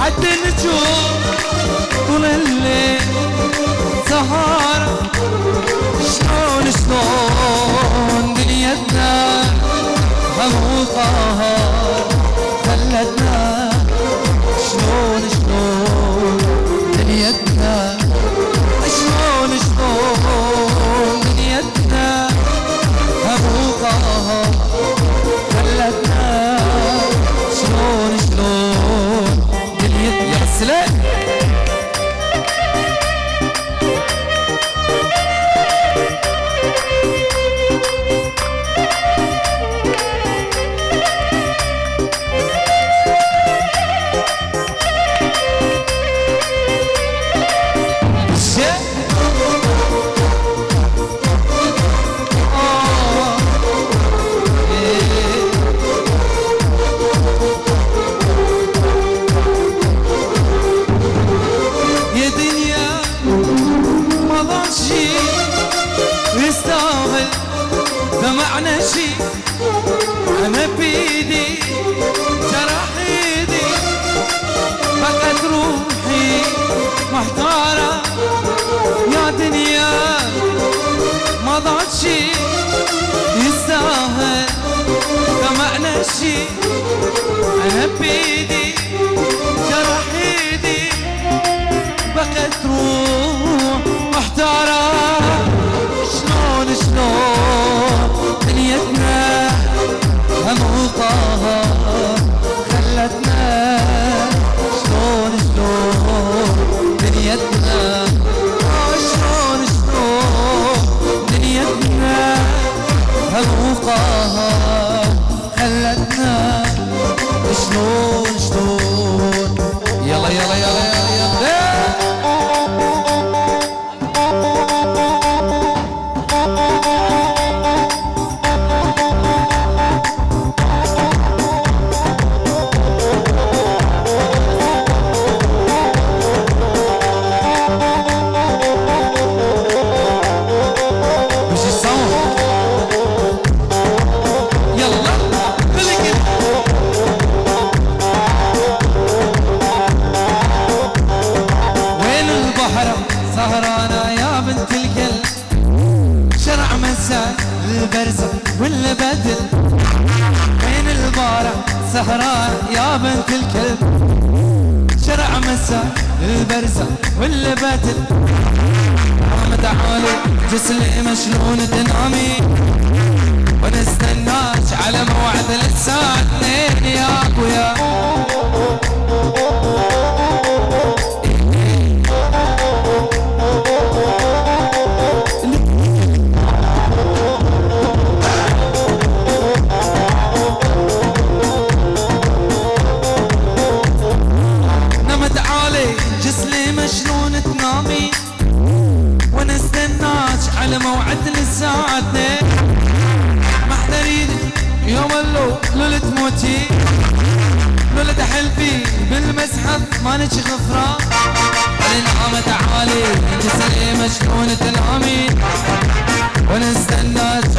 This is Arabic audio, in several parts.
عد النجوم طول الليل سهارة شلون دنيتنا هم وقهر خلتنا شلون دنيتنا شلون دنيتنا هم وقهر خلتنا شلون دنيتنا يا سلام يستاهل دمعنا شي انا بيدي جرح ايدي بقت روحي محتارة يا دنيا ما ضاع شي يستاهل دمعنا شي انا بيدي جرح ايدي بقت روح محتارة شلون دنيتنا هم وقهر خلتنا شلون دنيتنا شلون دنيتنا هم وقهر خلتنا شلون يلا يلا يلا يلا سهرانة يا بنت الكل شرع مساء البرزة والبدل وين البارع سهرانة يا بنت الكل شرع مساء البرزة والبدل قام تعالي جسلي مشلون تنامي ونستناك على موعد الساعة 2 يا اخويا شلون تنامي ونستناك على موعد الساعة 2 ما حدا يريدك يوم لولة موتي لولة تحلفي بالمسحب مالك غفران النعمة تعالي جسلي مشلون تنامي ونستناك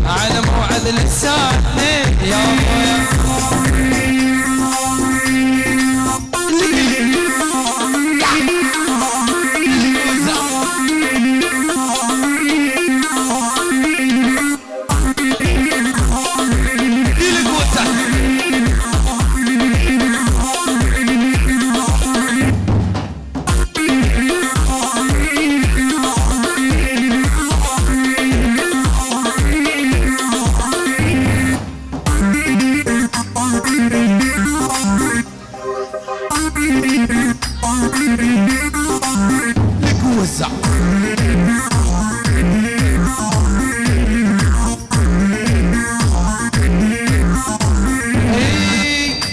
على موعد الساعة 2 يا لك وزع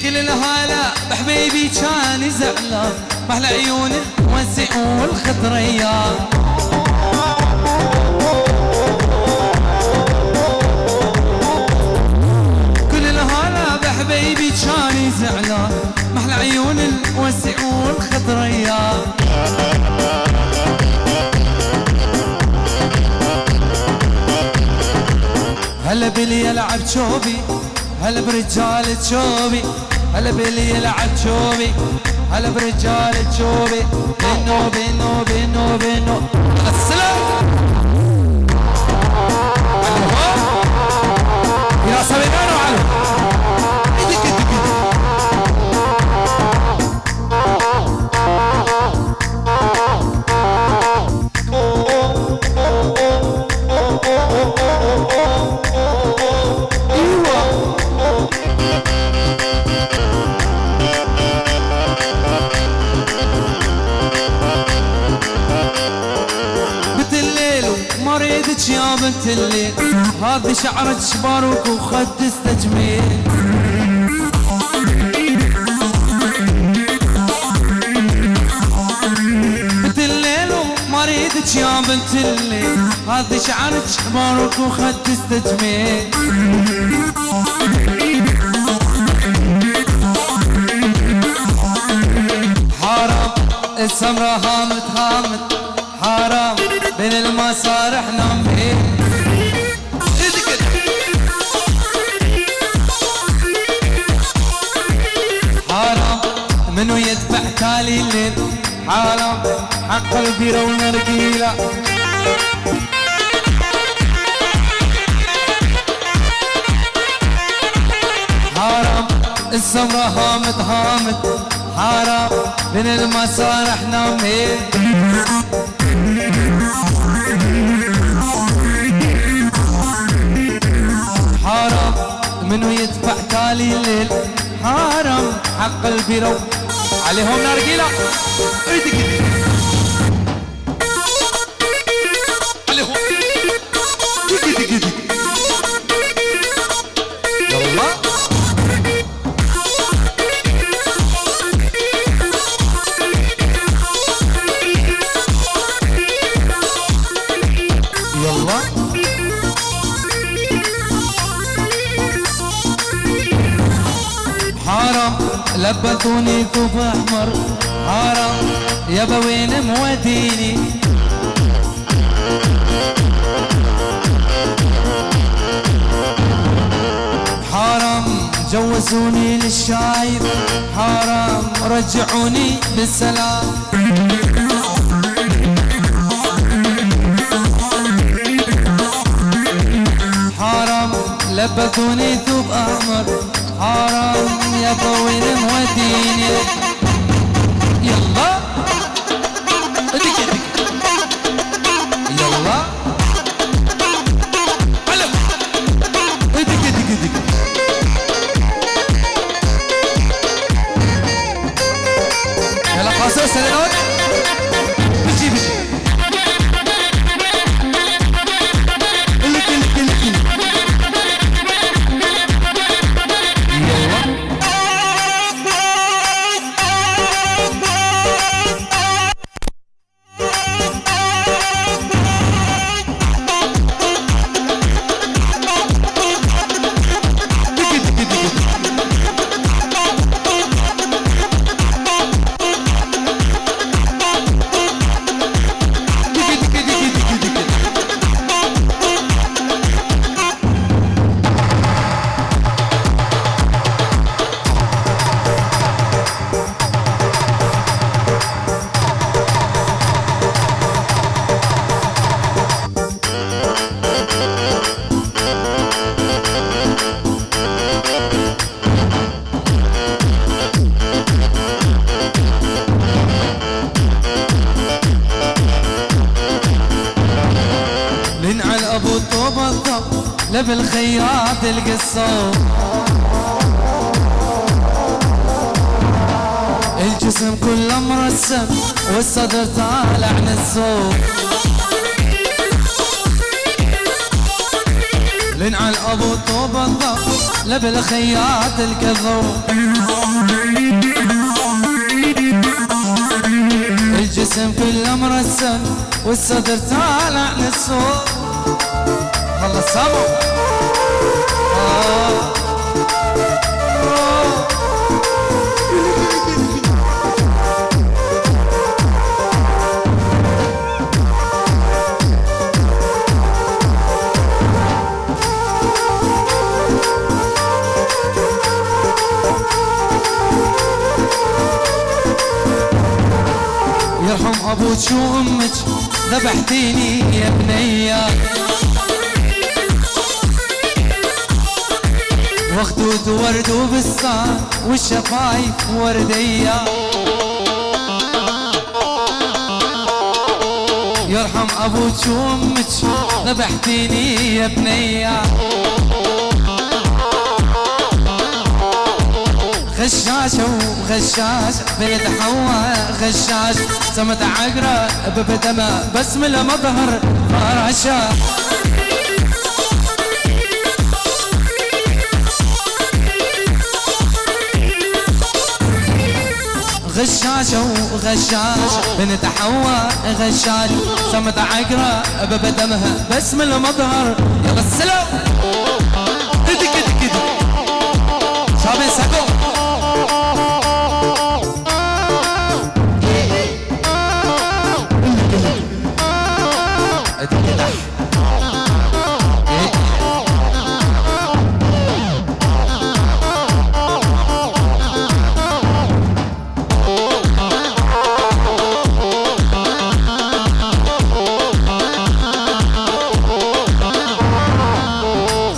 كل الهلا بحبيبي كان زعلان محلى عيونه موسع والخضريات كل الهلا بحبيبي كان زعلان محلى عيون الموسع والخضريات هلا باللي يلعب شوبي هلا برجال شوبي هلا باللي يلعب شوبي، هلا برجال الشوبي، بينو بينو بينو بينو السلام يا صبيان وعلو ايدك ايدك مريدك يا بنت الليل، هذه شعرك شباروك وخد تجميل. بنت الليل ومريدك يا بنت الليل، هذه شعرك شباروك وخد تجميل. حرام السمرة هامت هامت، حرام بين المسارح نمهي. حرام منو يدفع تالي الليل، حرام حق البيرة ونرقيلة. حرام السمرة هامت هامت، حرام بين المسارح نمهي. حرام منو يدفع تالي الليل، حرام حق البيرو عليهم نرقيلة. ايدك ايدك عليهم ايدك ايدك ايدك يلا يلا حرام لبثوني ثوب احمر، حرام يابا وين موديني. حرام جوزوني للشايب، حرام رجعوني بالسلام. حرام لبثوني ثوب احمر، حرام يابا وين موديني. يلا ادك ادك يلا علم ادك ادك ادك يلا قاصر سلامات بجي بجي بالخياط القصة، الجسم كله مرسم والصدر طالع من الصوت. لنعل ابو طوب الضب لبالخياط الكذوب، الجسم كله مرسم والصدر طالع من الصوت. خلص سامو ابوك وامك ذبحتيني يا بنية، وخدود ورد وبستان والشفايف وردية، يرحم ابوك وامك ذبحتيني يا بنية، غشاشة وغشاشة بيت حواء غشاش، سمت عقرة ببدمة بس من المظهر فراشة، غشاشة وغشاشة بنت حواء غشاش، سمت عقرة ببدمها بس من المظهر. يلا السلام كده كده كده شابين ساكو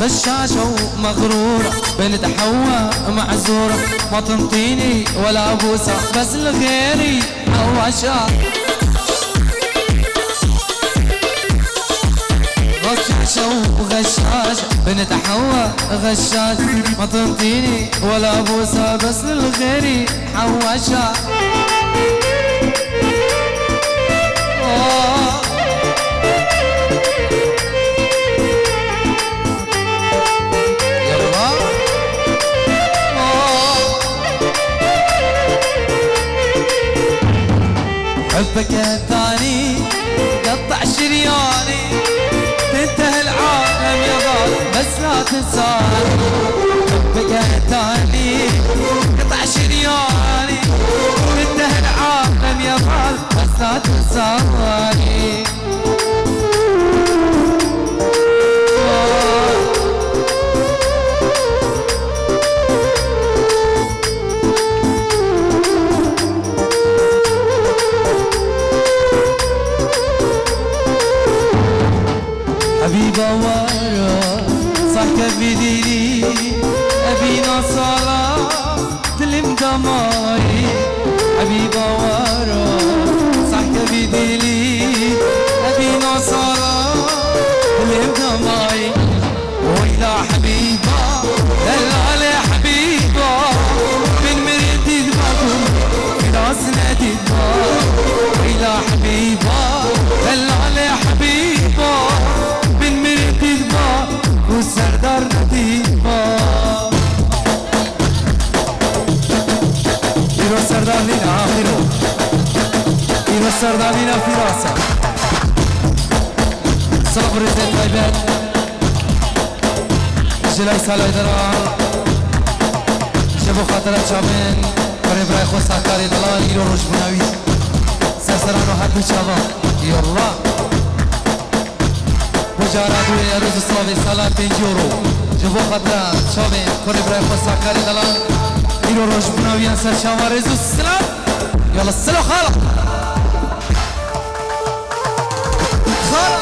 غشاشة ومغرورة بنت حواء معزورة، ما تنطيني ولا بوسة بس لغيري حواشة، غشاشة وغشاشة بنت حواء غشاشة، ما تنطيني ولا بوسة بس لغيري حواشة. حبك الثاني قطع شرياني، تنتهي العالم يا غالي بس لا تنساني، حبك الثاني قطع شرياني، تنتهي العالم يا غالي بس لا تنساني. حبيبة ورا صحكة بديلي أبينا صلاة تلم دماري، حبيبة ورا صحكة بديلي أبينا صلاة تلم دماري، ويلا حبيبة دلالي حبيبة من مريد دماغهم في راسنا تدمار، ويلا حبيبة دلالي حبيبة والسردار نديفة، إيرو السردار لينا آخره، إيرو السردار لينا في راسه، صبر زين طيبات جلال سالي درال شبو خاطرات شامين بري براي خوصا كاري دلال إيرو روش بناوي سرسرانو حد شابا يلا مجارات وی روز صافی سالار 5 یورو جبو خاطر شامه کاری برای خود ساکاری دلان ایرو روش بناویان سر شما رزو سلام یالا سلام خالا خالا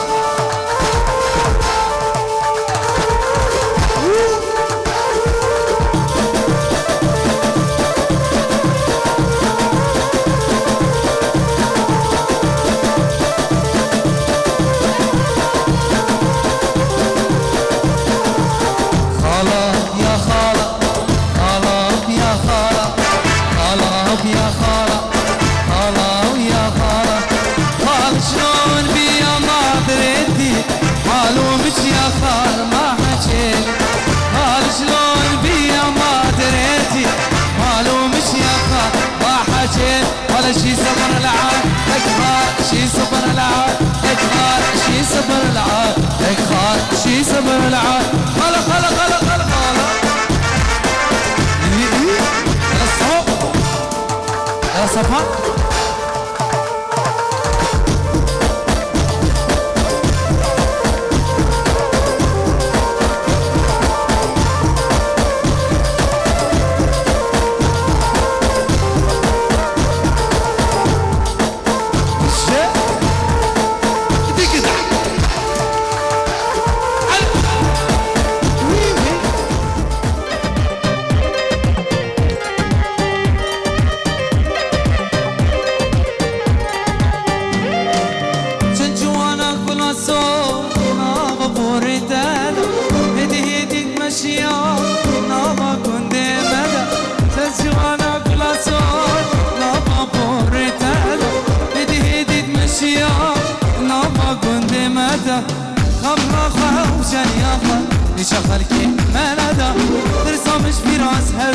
ولا شي صبر العاد اكبر شي صبر العاد اكبر شي صبر العاد اكبر شي صبر العاد خلا خلا خلا خلا خلا يا الصوت يا صفا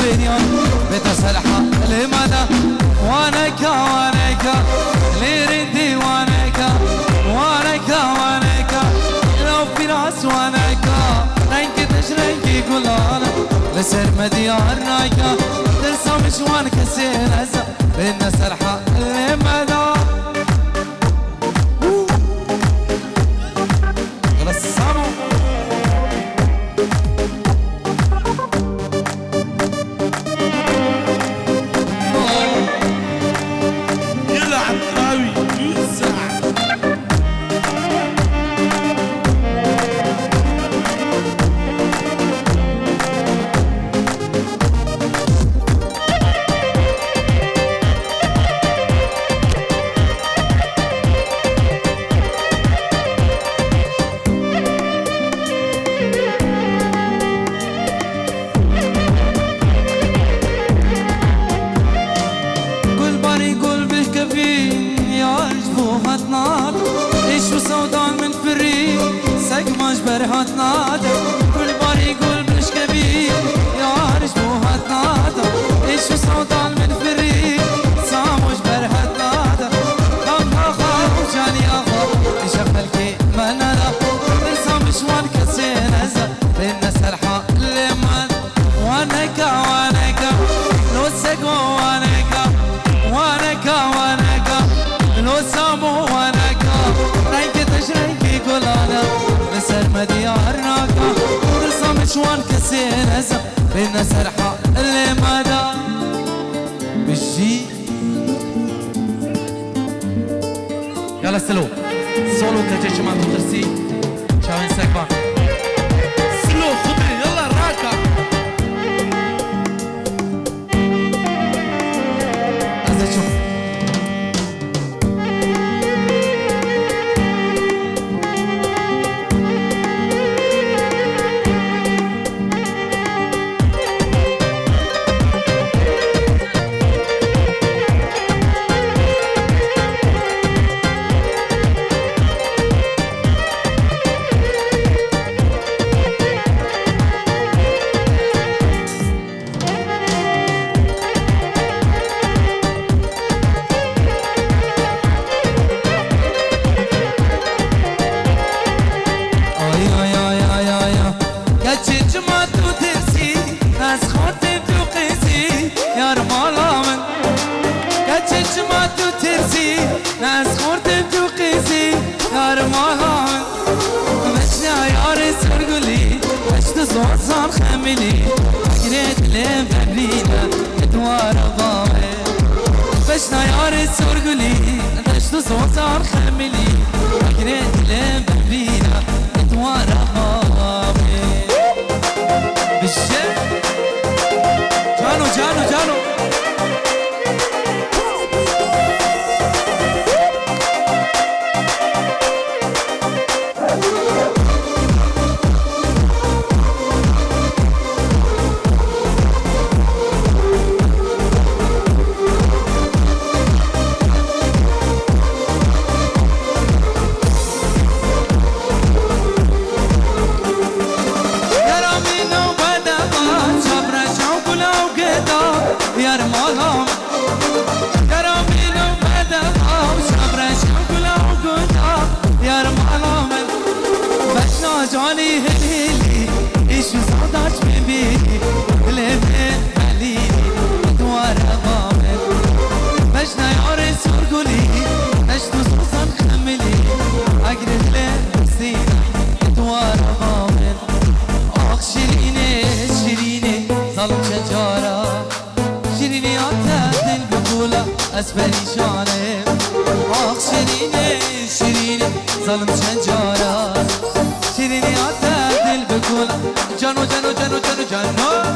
بنيان بتسرحة لمدى وانكا وانكا ليردي وانكا وانكا وانكا لو في راس وانكا رنك تشرنكي كلانا لسر مديار نايكا ترسم شوان كسير هزا بين سرحة لمدى غلصامو برهات نادا كل باري يقول مش كبير يا عرش بوهات نادا ايش صوتان من فريق ساموش برهات نادا خامها خام جاني اخا يشغل كي ما نرى نرسم شوان كسين هزا بين سرحة لمن وانكا وانكا لو سقو وانكا وانكا وانكا لو سامو وانكا رنك تشرنكي كلانا سر مديار ناكا ترسم شوان كسين هزا بين سرحة اللي مدى بجي يلا سلو سولو كجيش ما تدرسي شاوين سكبان سلو خطري يلا راكا هذا شوف ناس خورتم تو قيسي يا رمضان مشنا يا ريس فرقلي مشت صوت صار خملي قريت لين بابلينا ادوار ضامي مشنا يا ريس فرقلي مشت صوت صار خملي قريت لين بابلينا ادوار ضامي بالشم جانو جانو جانو جاني هليلي ايش صداش ببيلي لمن عليلي دوار ضامن مشنا يا رسول قولي مشت صوصا خملي اقرد له سينا دوار ضامن اخ شيريني شيريني ظلم شجارة شيريني عتاد البطولة اسفلي شانم اخ شيريني شيريني ظلم شجارة شيريني عتاد البطولة جانو جانو جانو جانو جانو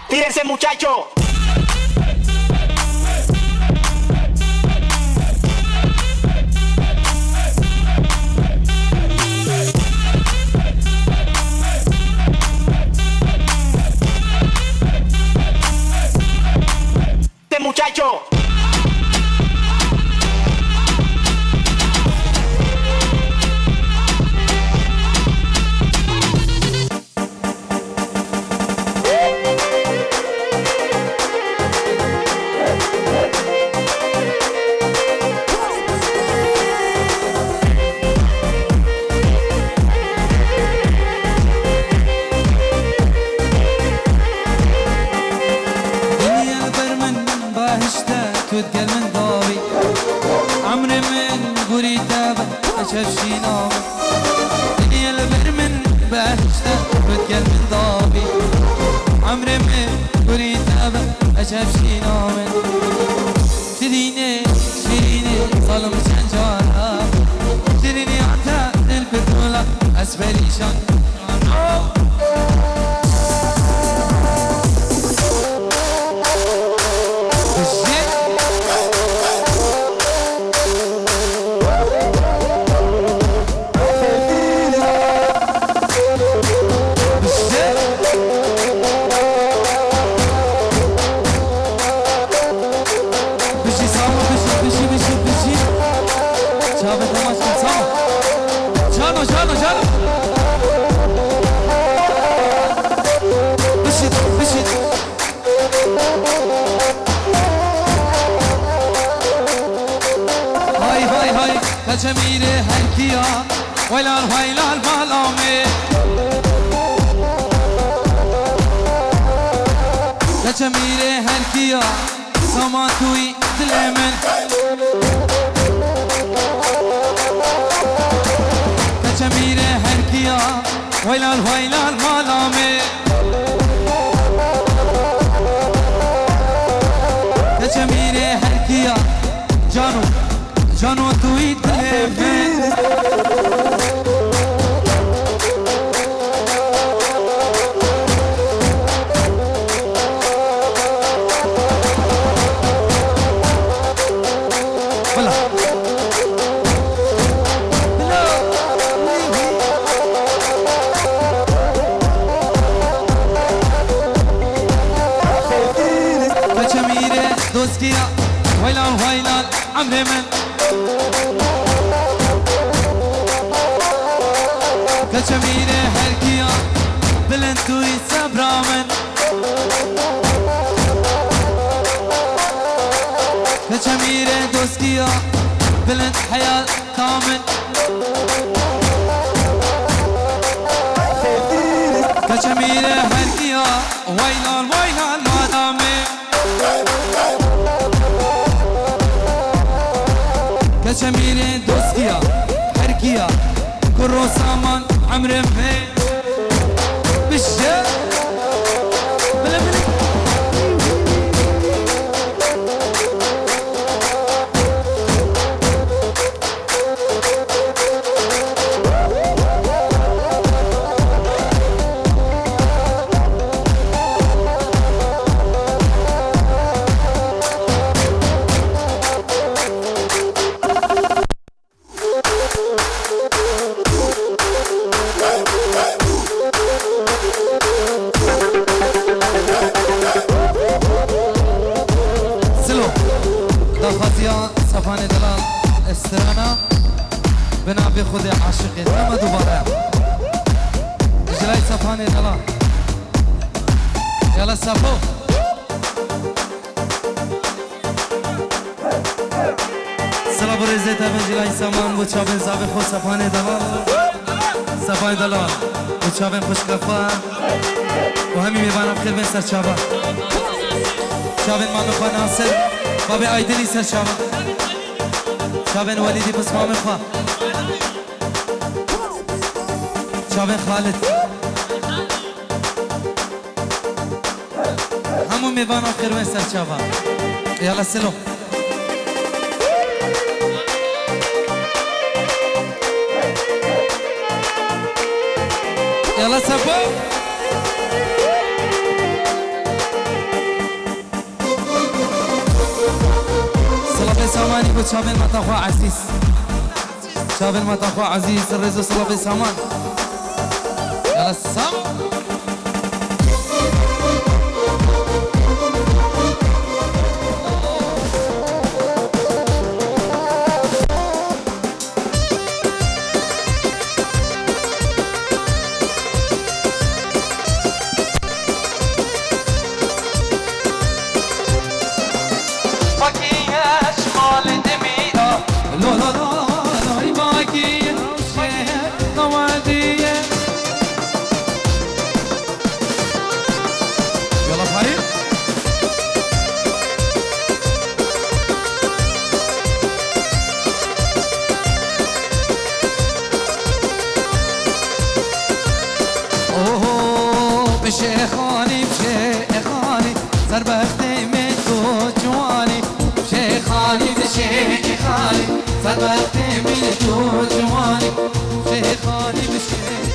¡Tírense, muchacho! بتقل من ضابي عمري من قولي تابع أشهد شي نامي دنيا البر من بهشتة بتقل من ضابي عمري من قولي تابع أشهد شي نامي شيريني شيريني ظلم شنجارها شيريني عتاد البطولة أسفلي شان جميله هالكيا ويلال ويلال بالامي يا جميله هالكيا سماتوي دلمن يا جميله هالكيا ويلال ويلال بالامي يا جميله هالكيا جانو جانو توي دلمن دوستيا ويلال ويلال عمري من كجميلة هالكيا بلنتوي سبرامن كجميلة دوستيا بلنت حياة كامل كجميلة هالكيا ويلال ويلال مادامي كجميلة دوستيا حركيا كرو سامان عمري فين بالشيء بلا بلا صفاني دلال استرانا بنابي خذي عاشقي لما دوباره جلاي صفاني دلال يلا صفو سلام رزيتا من جلاي سامان وشابن زابن خو صفاني دلال وشابن خوش كفا وهمي میبانم خير من سر شابن مامي خوا ناصر بابي عيدلي سر شابن وليدي بس مامي خوا شابن خالد همو میبانم خير من سر شابن يلا سلو يلا سبو ساماني بود شابن متاخوا عزيز شابن متاخوا عزيز الرزو صلابي سامان يلا السام اوه بشيخاني بشيخاني صار بختي من تو جواني بشيخاني بشيخاني صار بختي من تو جواني بشيخاني بشيخاني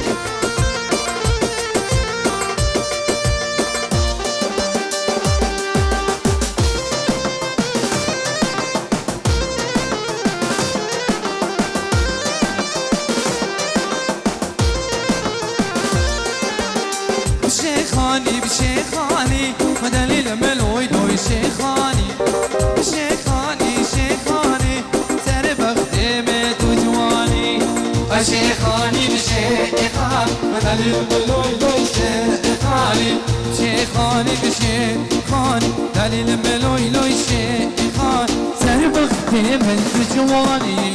بشيخاني بشيخاني مدليل ملوي دوي شيخاني بشيخاني شيخاني سر بختي ميت وجواني بشيخاني بشيخاني مدليل ملوي دوي شيخاني بشيخاني بشيخاني دليل ملوي دوي شيخاني سر بختي ميت وجواني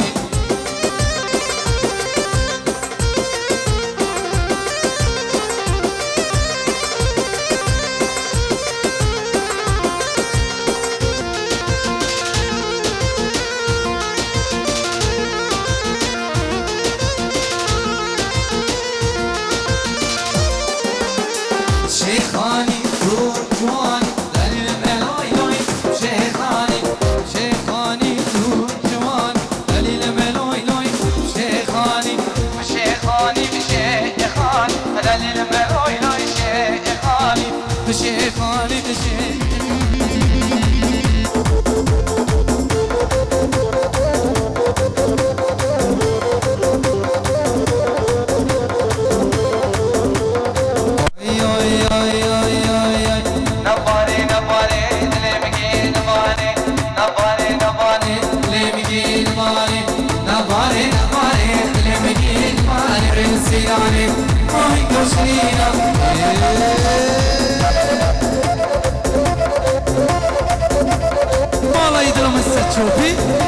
شيخاني دور جواني دليل ملوي لوي شيخاني شيخاني دور جواني دليل ملوي لوي شيخاني شيخاني بشيخاني دليل ملوي لوي شيخاني بشيخاني بشيخاني ما لا يدرم السجوبي